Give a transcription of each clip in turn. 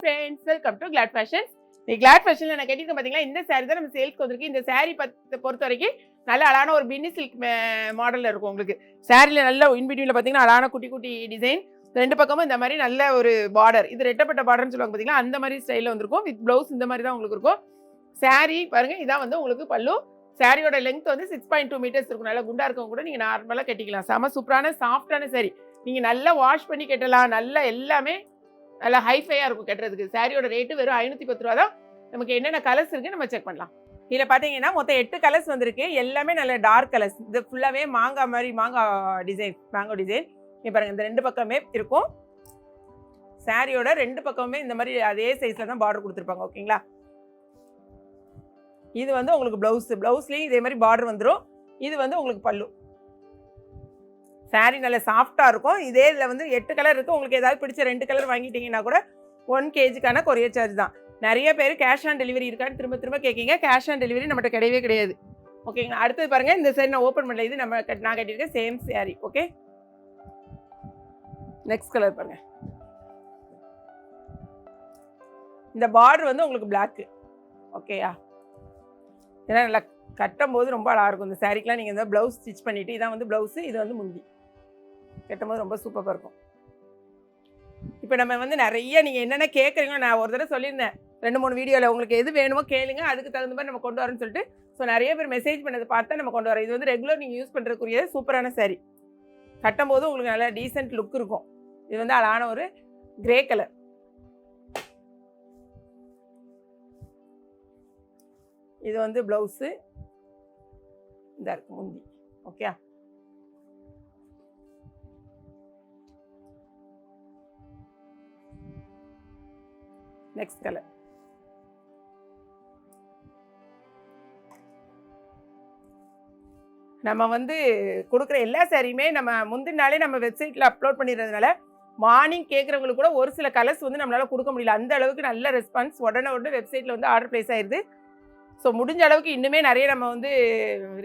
Friends, welcome to Glad Fashions. இந்த Glad ஃபேஷன்ல நான் கேட்டிருக்கேன் பார்த்தீங்களா, இந்த சாரி தான் நம்ம சேல்ஸ்க்கு வந்திருக்கு. இந்த சாரி பொறுத்த வரைக்கும் நல்ல அழகான ஒரு பின்னி சில்க் மாடலில் இருக்கும். உங்களுக்கு சாரியில் நல்ல இன்பிட்வீனில் பார்த்தீங்கன்னா அழகான குட்டி குட்டி டிசைன், ரெண்டு பக்கமும் இந்த மாதிரி நல்ல ஒரு பார்டர், இது ரெட்டப்பட்ட பார்டர்னு சொல்லுவாங்க பார்த்தீங்களா, அந்த மாதிரி ஸ்டைலில் வந்திருக்கும். வித் ப்ளவுஸ் இந்த மாதிரி தான் உங்களுக்கு இருக்கும். சாரி பாருங்க, இதான் வந்து உங்களுக்கு பல்லு. சாரியோட லெங்த் வந்து 6.2 மீட்டர்ஸ் இருக்கும். நல்லா குண்டா இருக்கவங்க கூட நீங்கள் நார்மலாக கட்டிக்கலாம். செம சூப்பரான சாஃப்டான சாரி. நீங்கள் நல்லா வாஷ் பண்ணி கட்டலாம். நல்லா எல்லாமே நல்லா ஹைஃபையாக இருக்கும் கட்டுறதுக்கு. சாரியோட ரேட்டு வெறும் 510 ரூபா தான். நமக்கு என்னென்ன கலர்ஸ் இருக்குது நம்ம செக் பண்ணலாம். இதில் பார்த்தீங்கன்னா மொத்தம் 8 கலர்ஸ் வந்திருக்கு. எல்லாமே நல்ல டார்க் கலர்ஸ். இது ஃபுல்லாகவே மாங்காய் மாதிரி மாங்காய் டிசைன், மேங்கோ டிசைன். இங்கே பாருங்கள், இந்த ரெண்டு பக்கமே இருக்கும். சாரியோட ரெண்டு பக்கமே இந்த மாதிரி அதே சைஸில் தான் பார்டர் கொடுத்துருப்பாங்க. ஓகேங்களா? இது வந்து உங்களுக்கு ப்ளவுஸ்லேயும் இதே மாதிரி பார்டர் வந்துடும். இது வந்து உங்களுக்கு பல்லு. சாரி நல்ல சாஃப்டாக இருக்கும். இதே இதில் வந்து 8 கலர் இருக்குது. உங்களுக்கு ஏதாவது பிடிச்ச 2 கலர் வாங்கிட்டீங்கன்னா கூட 1 kgக்கான கொரியர் சார்ஜ் தான். நிறைய பேர் கேஷ் ஆன் டெலிவரி இருக்கான்னு திரும்ப திரும்ப கேட்கிங்க. கேஷ் ஆன் டெலிவரி நம்மகிட்ட கிடையவே கிடையாது. ஓகேங்களா? அடுத்தது பாருங்கள், இந்த சாரி நான் ஓப்பன் பண்ணல. இது நான் கட்டியிருக்கேன் same sari. Okay, next colour பாருங்கள். இந்த பார்டர் வந்து உங்களுக்கு பிளாக்கு. ஓகேயா? ஏன்னா நல்லா கட்டும் போது ரொம்ப அழகாக இருக்கும். இந்த சாரிக்கெலாம் நீங்கள் இந்த ப்ளவுஸ் ஸ்டிச் பண்ணிவிட்டு, இதான் வந்து ப்ளவுஸு, இது வந்து முந்தி. கட்டும்போது ரொம்ப சூப்பராக இருக்கும். இப்போ நம்ம வந்து நிறைய நீங்கள் என்னென்ன கேட்குறீங்களோ, நான் ஒரு தடவை சொல்லியிருந்தேன் 2-3 வீடியோவில், உங்களுக்கு எது வேணுமோ கேளுங்க, அதுக்கு தகுந்த மாதிரி நம்ம கொண்டு வரோன்னு சொல்லிட்டு. ஸோ நிறைய பேர் மெசேஜ் பண்ணதை பார்த்தா நம்ம கொண்டு வரோம். இது வந்து ரெகுலர் நீங்கள் யூஸ் பண்ணுறதுக்குரிய சூப்பரான சாரி. கட்டும்போது உங்களுக்கு நல்லா டீசென்ட் லுக் இருக்கும். இது வந்து அழகான ஒரு கிரே கலர். இது வந்து ப்ளவுஸு, இந்த இருக்கு முந்தி. Okay, next colour. நம்ம வந்து கொடுக்குற எல்லா சாரியுமே நம்ம முந்தின நாளே நம்ம வெப்சைட்டில் அப்லோட் பண்ணிடுறதுனால மார்னிங் கேட்குறவங்களுக்கு கூட ஒரு சில கலர்ஸ் வந்து நம்மளால் கொடுக்க முடியல. அந்த அளவுக்கு நல்ல ரெஸ்பான்ஸ் உடனே வெப்சைட்டில் வந்து ஆர்டர் ப்ளேஸ் ஆயிடுது. ஸோ முடிஞ்ச அளவுக்கு இன்னுமே நிறைய நம்ம வந்து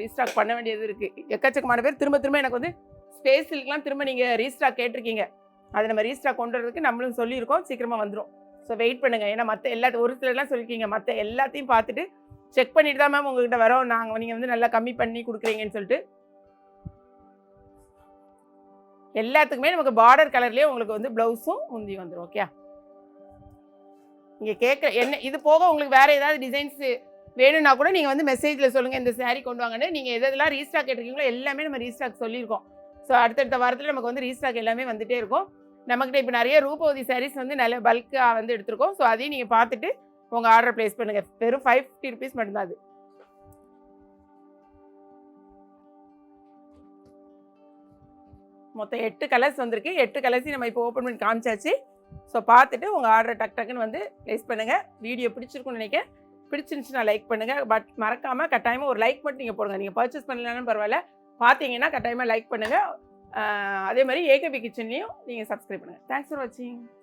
ரீஸ்டாக் பண்ண வேண்டியது இருக்குது. எக்கச்சக்கமான பேர் திரும்ப எனக்கு வந்து ஸ்பேஸ் சில்க்லாம் திரும்ப நீங்கள் ரீஸ்டாக் கேட்டிருக்கீங்க. அதை நம்ம ரீஸ்டாக் கொண்டு வரதுக்கு நம்மளும் சொல்லியிருக்கோம், சீக்கிரமாக வந்துடும். ஸோ வெயிட் பண்ணுங்கள். ஏன்னா மற்ற ஒரு சிலர்லாம் சொல்லியிருக்கீங்க, மற்ற எல்லாத்தையும் பார்த்துட்டு செக் பண்ணிட்டு தான் மேம் உங்கள்கிட்ட வரோம், நீங்கள் வந்து நல்லா கம்மி பண்ணி கொடுக்குறீங்கன்னு சொல்லிட்டு. எல்லாத்துக்குமே நமக்கு பார்டர் கலர்லேயே உங்களுக்கு வந்து ப்ளவுஸும் முந்தி வந்துடும். ஓகே, நீங்கள் கேட்க என்ன இது போக உங்களுக்கு வேறு ஏதாவது டிசைன்ஸு வேணும்னா கூட நீங்கள் வந்து மெசேஜில் சொல்லுங்கள், இந்த சாரீ கொண்டு வாங்கன்னு. நீங்கள் எதெல்லாம் ரீஸ்டாக் கேட்டிருக்கீங்களோ எல்லாமே நம்ம ரீஸ்டாக் சொல்லியிருக்கோம். ஸோ அடுத்தடுத்த வாரத்தில் நமக்கு வந்து ரீஸ்டாக் எல்லாமே வந்துகிட்டே இருக்கும். நம்மக்கிட்ட இப்போ நிறைய ரூபவதி சாரீஸ் வந்து நல்ல பல்காக வந்து எடுத்திருக்கோம். ஸோ அதையும் நீங்கள் பார்த்துட்டு உங்கள் ஆர்டர் ப்ளேஸ் பண்ணுங்கள். வெறும் 550 ருபீஸ் மட்டும்தான். அது மொத்தம் 8 கலர்ஸ் வந்திருக்கு. 8 கலர்ஸையும் நம்ம இப்போ ஓப்பன் பண்ணி காமிச்சாச்சு. ஸோ பார்த்துட்டு உங்கள் ஆர்டரை டக்குன்னு வந்து ப்ளேஸ் பண்ணுங்கள். வீடியோ பிடிச்சிருக்குன்னு நினைக்கிறேன். பிடிச்சிருந்துச்சுன்னா லைக் பண்ணுங்கள். பட் மறக்காமல் கட்டாயமாக ஒரு லைக் மட்டும் நீங்கள் போடுங்க. நீங்கள் பர்ச்சேஸ் பண்ணலன்னு பரவாயில்ல, பார்த்தீங்கன்னா கட்டாயமாக லைக் பண்ணுங்கள். அதே மாதிரி ஏகேபி கிச்சன்லேயும் நீங்கள் சப்ஸ்கிரைப் பண்ணுங்கள். தேங்க்ஸ் ஃபார் வாட்சிங்.